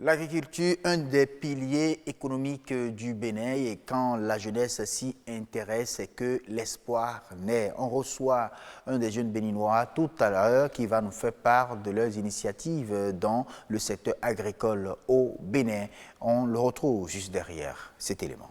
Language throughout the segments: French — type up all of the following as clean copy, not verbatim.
L'agriculture, un des piliers économiques du Bénin, et quand la jeunesse s'y intéresse, c'est que l'espoir naît. On reçoit un des jeunes béninois tout à l'heure qui va nous faire part de leurs initiatives dans le secteur agricole au Bénin. On le retrouve juste derrière cet élément.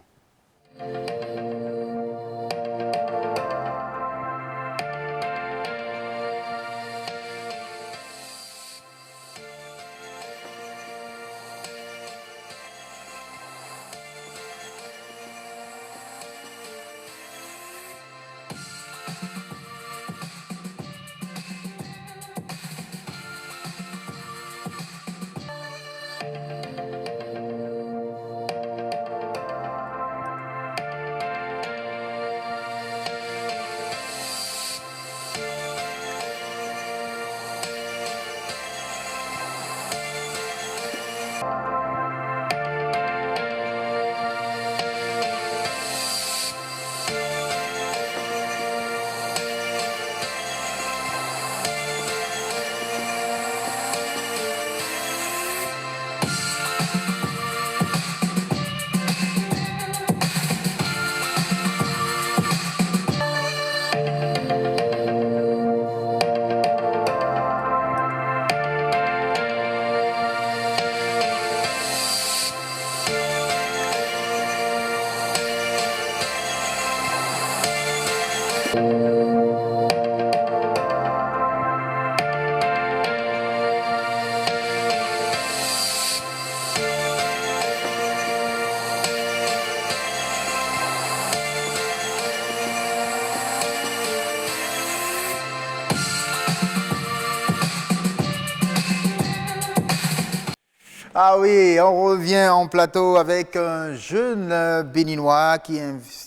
Ah oui, on revient en plateau avec un jeune béninois qui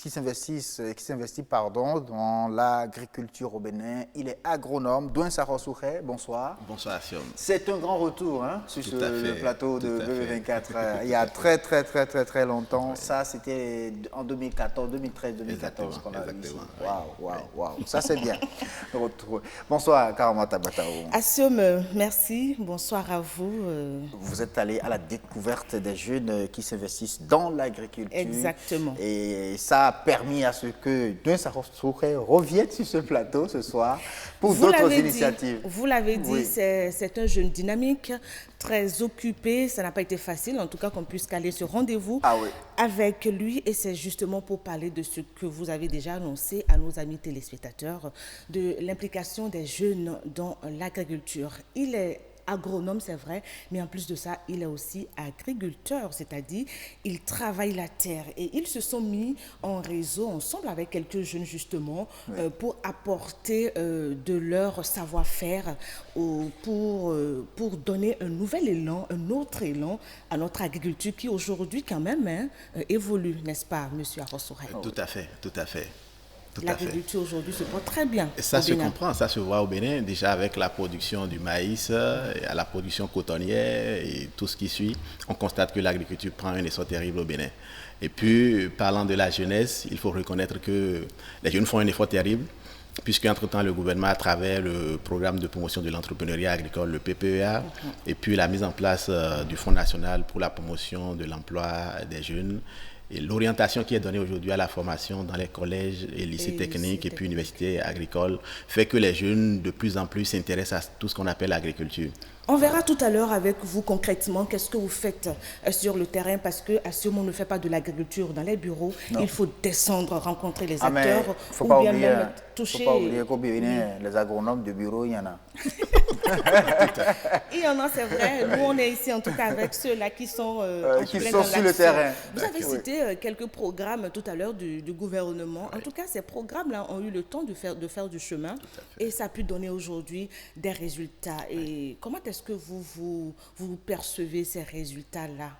s'investit dans l'agriculture au Bénin. Il est agronome. Douin Sarosoukhé, bonsoir. Bonsoir, Siom. C'est un grand retour sur le plateau de BB24. Il y a très longtemps. Oui. Ça, c'était en 2014, 2013-2014 qu'on a vu ici. Waouh. Ça, c'est bien. Bonsoir, Karamata Bataou. Siom, merci. Bonsoir à vous. Vous êtes allé à la découverte des jeunes qui s'investissent dans l'agriculture. Exactement. Et ça a permis à ce que Douin Sarosoukhé revienne sur ce plateau ce soir pour d'autres initiatives. Vous l'avez dit, oui. C'est un jeune dynamique, très occupé. Ça n'a pas été facile, en tout cas, qu'on puisse caler ce rendez-vous avec lui. Et c'est justement pour parler de ce que vous avez déjà annoncé à nos amis téléspectateurs, de l'implication des jeunes dans l'agriculture. Il est agronome, c'est vrai, mais en plus de ça, il est aussi agriculteur, c'est-à-dire il travaille la terre. Et ils se sont mis en réseau ensemble avec quelques jeunes justement pour apporter de leur savoir-faire pour donner un nouvel élan, un autre élan à notre agriculture qui aujourd'hui quand même évolue, n'est-ce pas, monsieur Arosoukhé? Tout à fait. L'agriculture aujourd'hui se porte très bien. Et ça se comprend, ça se voit au Bénin, déjà avec la production du maïs, la production cotonnière et tout ce qui suit. On constate que l'agriculture prend un essor terrible au Bénin. Et puis, parlant de la jeunesse, il faut reconnaître que les jeunes font un effort terrible, puisque entre-temps, le gouvernement, à travers le programme de promotion de l'entrepreneuriat agricole, le PPEA, et puis la mise en place du Fonds national pour la promotion de l'emploi des jeunes, et l'orientation qui est donnée aujourd'hui à la formation dans les collèges et lycées techniques et puis universités agricoles fait que les jeunes de plus en plus s'intéressent à tout ce qu'on appelle l'agriculture. On verra tout à l'heure avec vous concrètement qu'est-ce que vous faites sur le terrain parce qu'à ce moment on ne fait pas de l'agriculture dans les bureaux. Non. Il faut descendre, rencontrer les acteurs ou bien même toucher. Il ne faut pas oublier qu'au Bénin, les agronomes de bureau, il y en a. Il y en a, c'est vrai. Nous, on est ici en tout cas avec ceux-là qui sont, sur le terrain. Vous avez cité quelques programmes tout à l'heure du gouvernement. En tout cas, ces programmes-là ont eu le temps de faire du chemin et ça a pu donner aujourd'hui des résultats. Et comment est-ce que vous percevez ces résultats-là?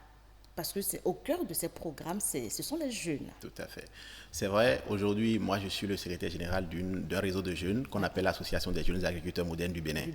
parce que c'est au cœur de ces programmes, ce sont les jeunes. Tout à fait. C'est vrai, aujourd'hui, moi, je suis le secrétaire général d'un réseau de jeunes qu'on appelle l'Association des jeunes agriculteurs modernes du Bénin.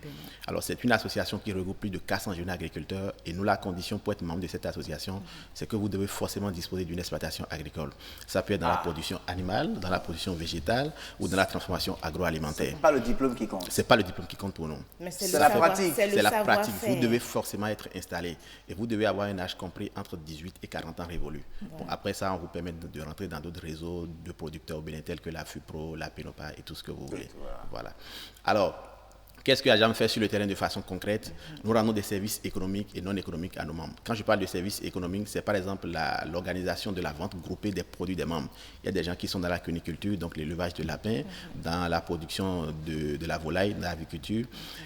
Alors, c'est une association qui regroupe plus de 400 jeunes agriculteurs et nous, la condition pour être membre de cette association, c'est que vous devez forcément disposer d'une exploitation agricole. Ça peut être dans la production animale, dans la production végétale ou dans la transformation agroalimentaire. Ce n'est pas le diplôme qui compte. Ce n'est pas le diplôme qui compte pour nous. Mais c'est la pratique. C'est la pratique. Vous devez forcément être installé et vous devez avoir un âge compris entre 18 et 40 ans révolus. Bon, après ça, on vous permet de rentrer dans d'autres réseaux de producteurs au Bénin tels que la FUPRO, la Pénopa et tout ce que vous voulez. Voilà. Alors, qu'est-ce que Ajam fait sur le terrain de façon concrète? Nous rendons des services économiques et non économiques à nos membres. Quand je parle de services économiques, c'est par exemple l'organisation de la vente groupée des produits des membres. Il y a des gens qui sont dans la cuniculture, donc l'élevage de lapins, dans la production de la volaille, dans l'aviculture.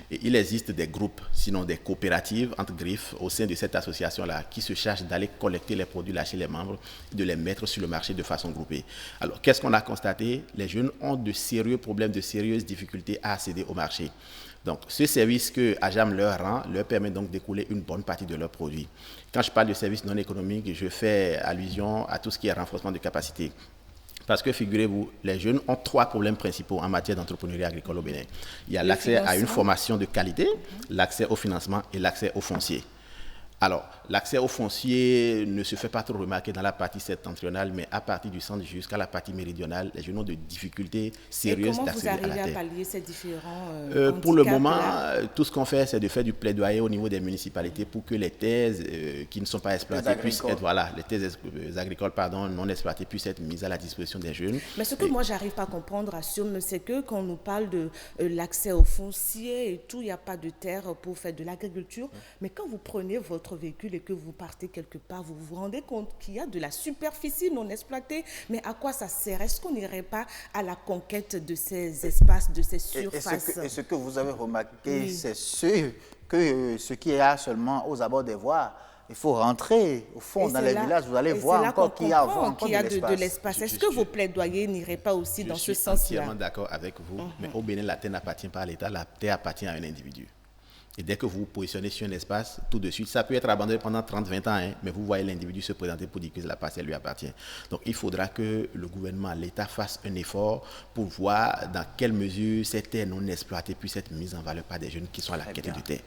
Et il existe des groupes, sinon des coopératives, entre griffes, au sein de cette association-là, qui se chargent d'aller collecter les produits là chez les membres et de les mettre sur le marché de façon groupée. Alors, qu'est-ce qu'on a constaté? Les jeunes ont de sérieux problèmes, de sérieuses difficultés à accéder au marché. Donc, ce service que Ajam leur rend leur permet donc d'écouler une bonne partie de leurs produits. Quand je parle de services non économiques, je fais allusion à tout ce qui est renforcement de capacité. Parce que figurez-vous, les jeunes ont 3 problèmes principaux en matière d'entrepreneuriat agricole au Bénin. Il y a l'accès à une formation de qualité, l'accès au financement et l'accès au foncier. Alors, l'accès au foncier ne se fait pas trop remarquer dans la partie septentrionale, mais à partir du centre jusqu'à la partie méridionale, les jeunes ont de difficultés sérieuses d'accéder à la terre. Comment vous arrivez à pallier ces différents pour le moment, tout ce qu'on fait, c'est de faire du plaidoyer au niveau des municipalités pour que les terres qui ne sont pas exploitées puissent être, les terres agricoles non exploitées puissent être mises à la disposition des jeunes. Mais ce que moi, j'arrive pas à comprendre, Assume, c'est que quand on nous parle de l'accès au foncier et tout, il n'y a pas de terre pour faire de l'agriculture, mais quand vous prenez votre véhicule et que vous partez quelque part, vous vous rendez compte qu'il y a de la superficie non exploitée. Mais à quoi ça sert? Est-ce qu'on n'irait pas à la conquête de ces espaces, de ces surfaces? Et ce que vous avez remarqué, c'est ce qui est là seulement aux abords des voies. Il faut rentrer au fond dans les villages, vous allez voir encore qu'il y a de l'espace. Est-ce que vos plaidoyers n'iraient pas aussi dans ce sens-là? Je suis entièrement d'accord avec vous, mais au Bénin, la terre n'appartient pas à l'État, la terre appartient à un individu. Et dès que vous vous positionnez sur un espace, tout de suite, ça peut être abandonné pendant 30-20 ans, mais vous voyez l'individu se présenter pour dire que la parcelle lui appartient. Donc, il faudra que le gouvernement, l'État fasse un effort pour voir dans quelle mesure ces terres non exploitées puissent être mises en valeur par des jeunes qui sont à la quête de terre.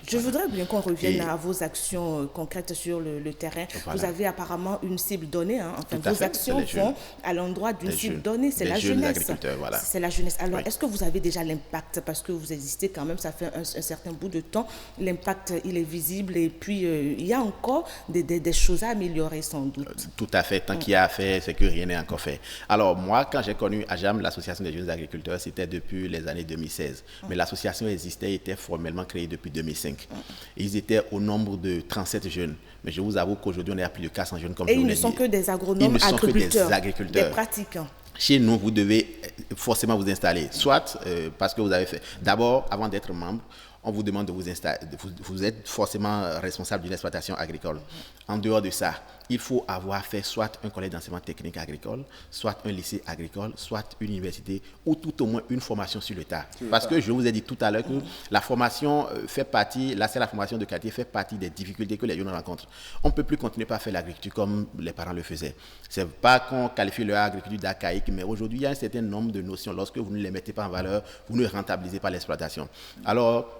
Je voudrais bien qu'on revienne à vos actions concrètes sur le terrain. Voilà. Vous avez apparemment une cible donnée. Enfin, vos actions vont à l'endroit d'une cible donnée, c'est la jeunesse. Voilà. C'est la jeunesse. Alors, est-ce que vous avez déjà l'impact? Parce que vous existez quand même, ça fait un certain bout de temps, l'impact il est visible et puis il y a encore des choses à améliorer sans doute. Tout à fait, tant qu'il y a à faire, c'est que rien n'est encore fait. Alors moi, quand j'ai connu Ajam, l'association des jeunes agriculteurs, c'était depuis les années 2016. Mais l'association existait, était formellement créée depuis 2005. Ils étaient au nombre de 37 jeunes. Mais je vous avoue qu'aujourd'hui, on est à plus de 400 jeunes comme je vous l'ai dit. Et ils ne sont que des agronomes, agriculteurs, des pratiquants. Chez nous, vous devez forcément vous installer, soit parce que vous avez fait. D'abord, avant d'être membre, on vous demande de vous installer. Vous êtes forcément responsable d'une exploitation agricole. En dehors de ça, il faut avoir fait soit un collège d'enseignement technique agricole, soit un lycée agricole, soit une université, ou tout au moins une formation sur le tas. Parce que je vous ai dit tout à l'heure que la formation fait partie, là c'est la formation de qualité, fait partie des difficultés que les jeunes rencontrent. On ne peut plus continuer à faire l'agriculture comme les parents le faisaient. C'est pas qu'on qualifie leur agriculture d'archaïque, mais aujourd'hui il y a un certain nombre de notions. Lorsque vous ne les mettez pas en valeur, vous ne rentabilisez pas l'exploitation. Alors,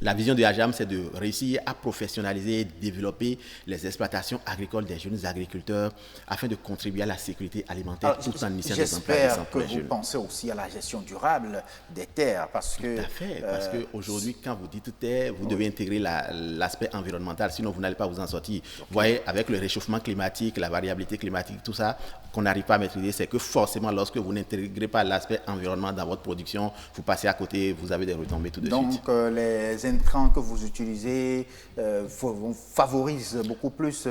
la vision de Ajam, c'est de réussir à professionnaliser et développer les exploitations agricoles des jeunes agriculteurs afin de contribuer à la sécurité alimentaire tout en initiant des emplois décents pour les jeunes. J'espère que vous pensez aussi à la gestion durable des terres parce que... Tout à fait, parce qu'aujourd'hui, quand vous dites terre, vous devez intégrer l'aspect environnemental, sinon vous n'allez pas vous en sortir. Vous voyez, avec le réchauffement climatique, la variabilité climatique, tout ça, qu'on n'arrive pas à maîtriser, c'est que forcément, lorsque vous n'intégrez pas l'aspect environnement dans votre production, vous passez à côté, vous avez des retombées tout de suite. Donc, les intrants que vous utilisez favorisent beaucoup plus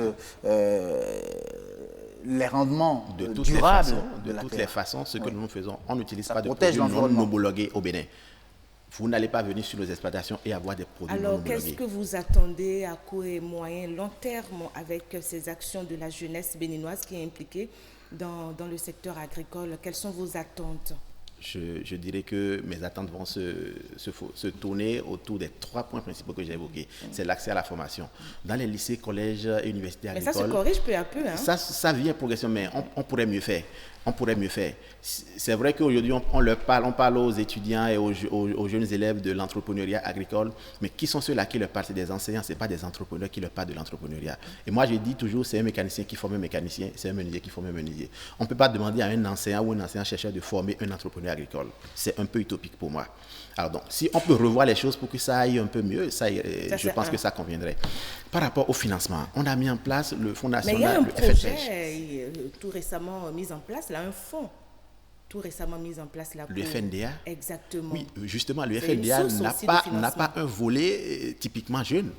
les rendements durables de toutes les façons, ce que nous faisons, on n'utilise pas de produits non homologués au Bénin. Vous n'allez pas venir sur nos exploitations et avoir des produits non homologués. Alors, qu'est-ce que vous attendez à court et moyen, long terme avec ces actions de la jeunesse béninoise qui est impliquée dans le secteur agricole? Quelles sont vos attentes? je dirais que mes attentes vont se tourner autour des 3 points principaux que j'ai évoqués. C'est l'accès à la formation. Dans les lycées, collèges et universités agricoles... Mais ça se corrige peu à peu. Hein? Ça vient progressivement, mais on pourrait mieux faire. On pourrait mieux faire. C'est vrai qu'aujourd'hui, on parle aux étudiants et aux jeunes élèves de l'entrepreneuriat agricole, mais qui sont ceux-là qui leur parlent? C'est des enseignants, ce n'est pas des entrepreneurs qui leur parlent de l'entrepreneuriat. Et moi, je dis toujours, c'est un mécanicien qui forme un mécanicien, c'est un menuisier qui forme un menuisier. On ne peut pas demander à un enseignant ou un enseignant-chercheur de former un entrepreneur agricole. C'est un peu utopique pour moi. Alors donc, si on peut revoir les choses pour que ça aille un peu mieux, je pense que ça conviendrait. Par rapport au financement, on a mis en place le Fonds national... Mais il y a un projet tout récemment mis en place, là, un fonds tout récemment mis en place. Là, le FNDA? Exactement. Oui, justement, le FNDA n'a pas un volet typiquement jeune,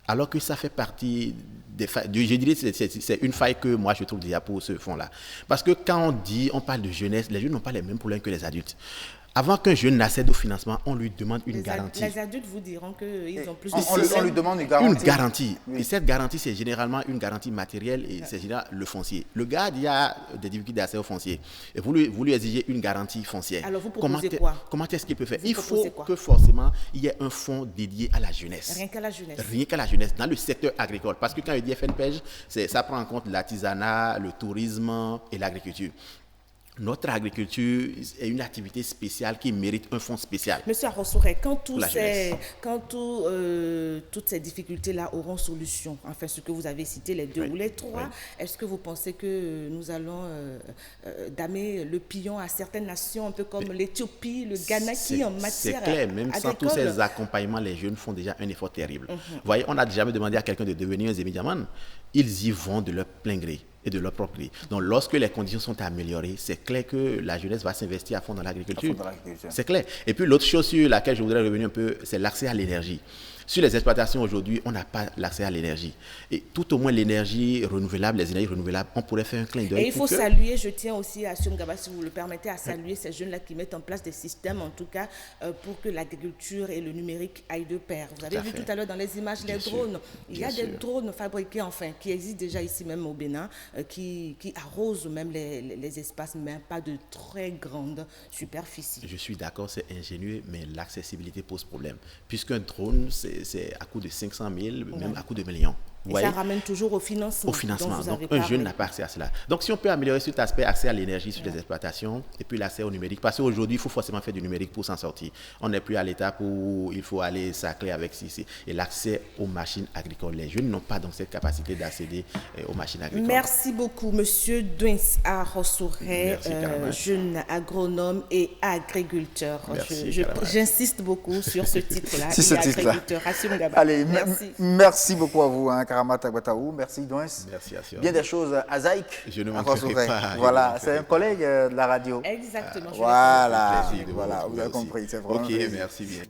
alors que ça fait partie des failles. Je dirais que c'est une faille que moi je trouve déjà pour ce fonds-là. Parce que quand on parle de jeunesse, les jeunes n'ont pas les mêmes problèmes que les adultes. Avant qu'un jeune n'accède au financement, on lui demande une garantie. Les adultes vous diront qu'ils ont plus de... On lui demande une garantie. Une garantie. Oui. Et cette garantie, c'est généralement une garantie matérielle et c'est généralement le foncier. Le gars, il y a des difficultés d'accès au foncier. Et vous lui exigez une garantie foncière. Alors vous proposez quoi? Comment est-ce qu'il peut faire? Il faut que forcément, il y ait un fonds dédié à la jeunesse. Rien qu'à la jeunesse. Rien qu'à la jeunesse, dans le secteur agricole. Parce que quand il dit FNPEJ, ça prend en compte l'artisanat, le tourisme et l'agriculture. Notre agriculture est une activité spéciale qui mérite un fonds spécial. Monsieur Arossouré, quand toutes ces difficultés-là auront solution, enfin ce que vous avez cité, les 2 ou les 3, est-ce que vous pensez que nous allons damer le pion à certaines nations, un peu comme l'Éthiopie, le Ghana, qui en matière agricole? C'est clair, même sans tous ces accompagnements, les jeunes font déjà un effort terrible. Vous voyez, on n'a jamais demandé à quelqu'un de devenir un Zémidiaman. Ils y vont de leur plein gré et de leur propre gré. Donc, lorsque les conditions sont améliorées, c'est clair que la jeunesse va s'investir à fond dans l'agriculture. C'est clair. Et puis, l'autre chose sur laquelle je voudrais revenir un peu, c'est l'accès à l'énergie. Sur les exploitations aujourd'hui, on n'a pas l'accès à l'énergie. Et tout au moins l'énergie renouvelable, les énergies renouvelables, on pourrait faire un clin d'œil. Et il faut saluer, je tiens aussi à Siomgaba, si vous le permettez, à saluer ces jeunes-là qui mettent en place des systèmes, en tout cas, pour que l'agriculture et le numérique aillent de pair. Vous avez vu tout à l'heure dans les images les drones. Il y a des drones fabriqués, enfin, qui existent déjà ici même au Bénin, qui arrosent même les espaces, mais pas de très grande superficie. Je suis d'accord, c'est ingénieux, mais l'accessibilité pose problème. Puisqu'un drone, c'est à coût de 500 000, même à coût de millions. Et ça ramène toujours au financement. Au financement. Donc, un jeune n'a pas accès à cela. Donc, si on peut améliorer cet aspect, accès à l'énergie sur les exploitations, et puis l'accès au numérique, parce qu'aujourd'hui, il faut forcément faire du numérique pour s'en sortir. On n'est plus à l'étape où il faut aller sacler avec ceci. Et l'accès aux machines agricoles. Les jeunes n'ont pas donc cette capacité d'accéder aux machines agricoles. Merci beaucoup, Monsieur Douins Arossouré, jeune agronome et agriculteur. J'insiste beaucoup sur ce titre-là. Sur ce titre-là. Allez, merci beaucoup à vous, hein, Karamata Gbataou. Merci, Douins. Merci, Assur. Bien des choses, Azaïk. Je ne manquerai pas. Voilà, c'est un collègue de la radio. Exactement. Voilà, vous avez compris. C'est vraiment ok, merci bien.